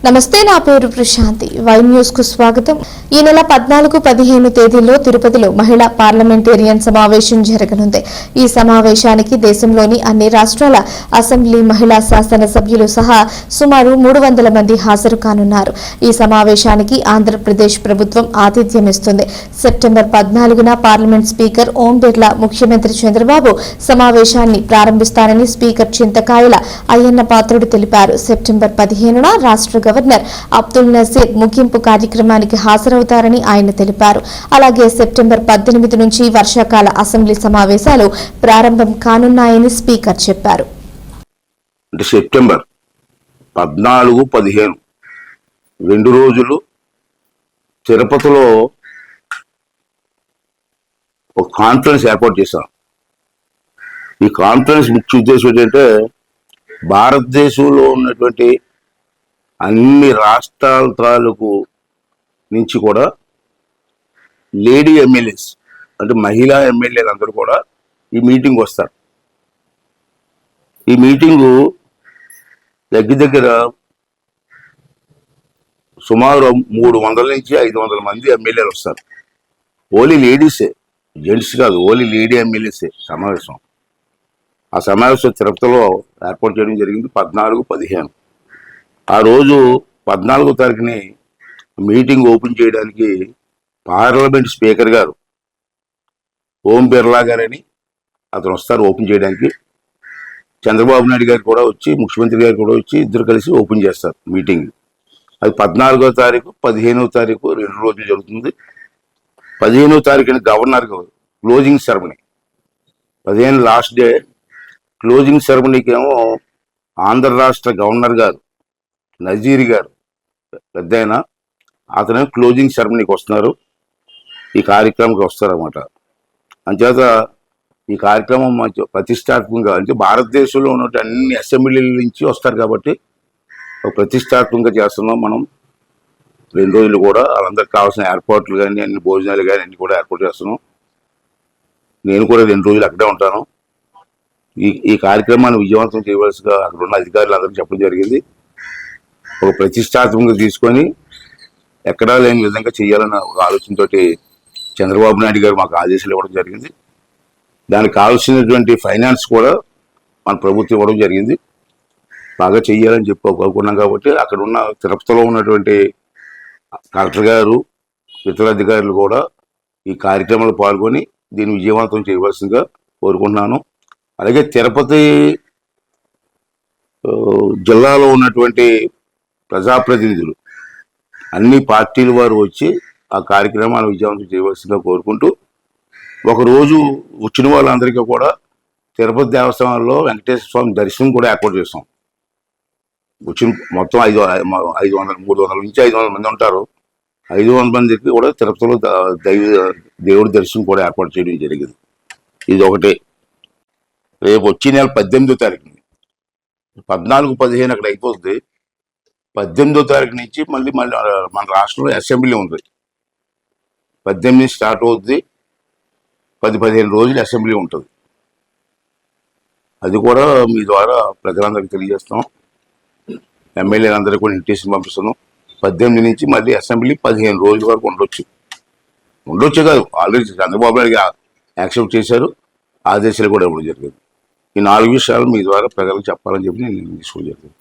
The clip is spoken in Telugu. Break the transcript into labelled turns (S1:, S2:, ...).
S1: నమస్తే, నా పేరు ప్రశాంతి. వై న్యూస్ కు స్వాగతం. ఈ నెల 14-15 తేదీల్లో తిరుపతిలో మహిళా పార్లమెంటేరియన్ సమావేశం జరగనుంది. ఈ సమావేశానికి దేశంలోని అన్ని రాష్ట్రాల అసెంబ్లీ మహిళా శాసన సభ్యులు సహా సుమారు 300 మంది హాజరు కానున్నారు. ఈ సమావేశానికి ఆంధ్రప్రదేశ్ ప్రభుత్వం ఆతిథ్యమిస్తుంది. September 14న parliament speaker Om Birla, ముఖ్యమంత్రి చంద్రబాబు సమావేశాన్ని ప్రారంభిస్తారని స్పీకర్ చింతకాయల అయ్యన్న పాత్రుడు తెలిపారు. సెప్టెంబర్ 15న రాష్ట్ర గవర్నర్ అబ్దుల్ నజీర్ ముగింపు కార్యక్రమానికి హాజరవుతారని ఆయన తెలిపారు. అలాగే సెప్టెంబర్ 18 నుంచి వర్షాకాల అసెంబ్లీ సమావేశాలు ప్రారంభం కానున్నాయని స్పీకర్ చెప్పారు.
S2: సెప్టెంబర్ 14-15 2 రోజులు తిరుపతిలో ఒక కాన్ఫరెన్స్ ఏర్పాటు చేశాం. ఈ కాన్ఫరెన్స్ ముఖ్య ఉద్దేశం ఏంటంటే భారతదేశంలో ఉన్నటువంటి అన్ని రాష్ట్రాల తాలూకు నుంచి కూడా లేడీ ఎమ్మెల్యేస్ అంటే మహిళా ఎమ్మెల్యేలు అందరూ కూడా ఈ మీటింగ్ వస్తారు. ఈ మీటింగు దగ్గర సుమారు 300 నుంచి 500 మంది ఎమ్మెల్యేలు వస్తారు. ఓన్లీ లేడీసే, జెంట్స్ కాదు, ఓన్లీ లేడీ ఎమ్మెల్యేసే సమావేశం. ఆ సమావేశం తిరుపతిలో ఏర్పాటు చేయడం జరిగింది 14-15. ఆ రోజు 14వ తారీఖుని మీటింగ్ ఓపెన్ చేయడానికి పార్లమెంట్ స్పీకర్ గారు ఓం బిర్లా గారని అతను వస్తారు ఓపెన్ చేయడానికి. చంద్రబాబు నాయుడు గారు కూడా వచ్చి, ముఖ్యమంత్రి గారు కూడా వచ్చి ఇద్దరు కలిసి ఓపెన్ చేస్తారు మీటింగ్. అది 14వ తారీఖు 15వ తారీఖు 2 రోజులు జరుగుతుంది. 15వ తారీఖున governor closing ceremony, 15 last day. Closing సెరమనీకి ఏమో ఆంధ్ర రాష్ట్ర గవర్నర్ గారు నజీర్ గారు పెద్దయినా అతనే క్లోజింగ్ సెరమనీకి వస్తున్నారు, ఈ కార్యక్రమంకి వస్తారన్నమాట. అంచేత ఈ కార్యక్రమం ప్రతిష్టాత్మకంగా, అంటే భారతదేశంలో ఉన్న అన్ని అసెంబ్లీల నుంచి వస్తారు కాబట్టి ప్రతిష్టాత్మకంగా చేస్తున్నాం మనం. 2 రోజులు కూడా వాళ్ళందరికీ కావాల్సిన ఏర్పాట్లు కానీ, అన్ని భోజనాలు కానీ అన్ని కూడా ఏర్పాటు చేస్తున్నాం. నేను కూడా 2 రోజులు అక్కడే ఉంటాను. ఈ కార్యక్రమాన్ని విజయవంతం చేయవలసిగా అక్కడ ఉన్న అధికారులు అందరికీ చెప్పడం జరిగింది. ఒక ప్రతిష్టాత్మకంగా తీసుకొని ఎక్కడా లేని విధంగా చేయాలన్న ఒక ఆలోచనతో చంద్రబాబు నాయుడు గారు మాకు ఆదేశాలు ఇవ్వడం జరిగింది. దానికి కావాల్సినటువంటి ఫైనాన్స్ కూడా మన ప్రభుత్వం ఇవ్వడం జరిగింది. బాగా చెయ్యాలని చెప్పి కోరుకున్నాం కాబట్టి అక్కడ ఉన్న తిరుపతిలో ఉన్నటువంటి కలెక్టర్ గారు, ఇతర అధికారులు కూడా ఈ కార్యక్రమంలో పాల్గొని దీన్ని విజయవంతం చేయవలసిందిగా కోరుకుంటున్నాను. అలాగే తిరుపతి జిల్లాలో ఉన్నటువంటి ప్రజాప్రతినిధులు అన్ని పార్టీల వారు వచ్చి ఆ కార్యక్రమాన్ని విజయవంతం చేయవలసిందిగా కోరుకుంటూ, ఒకరోజు వచ్చిన వాళ్ళందరికీ కూడా తిరుపతి దేవస్థానంలో వెంకటేశ్వర స్వామి దర్శనం కూడా ఏర్పాటు చేస్తాం. వచ్చిన మొత్తం 300 నుంచి 500 మంది ఉంటారు. 500 మందికి కూడా తిరుపతిలో దేవుడి దర్శనం కూడా ఏర్పాటు చేయడం జరిగింది. ఇది ఒకటే. రేపు వచ్చే నెల 18వ తారీఖుని 14-15 అక్కడ అయిపోతుంది. 18వ తారీఖు నుంచి మళ్ళీ మన రాష్ట్రంలో అసెంబ్లీ ఉంది. 18 స్టార్ట్ అవుతుంది, 10-15 రోజులు అసెంబ్లీ ఉంటుంది. అది కూడా మీ ద్వారా ప్రజలందరికీ తెలియజేస్తాం. ఎమ్మెల్యేలందరికీ కూడా ఇన్విటేషన్ పంపిస్తున్నాం. 18 నుంచి మళ్ళీ అసెంబ్లీ 15 రోజుల వరకు ఉండొచ్చు కాదు, ఆల్రెడీ చంద్రబాబు నాయుడు యాక్సెప్ట్ చేశారు, ఆదేశాలు కూడా ఇవ్వడం జరిగింది. ఈ 4 విషయాలు మీ ద్వారా ప్రజలకు చెప్పాలని చెప్పి నేను తీసుకోవడం జరిగింది.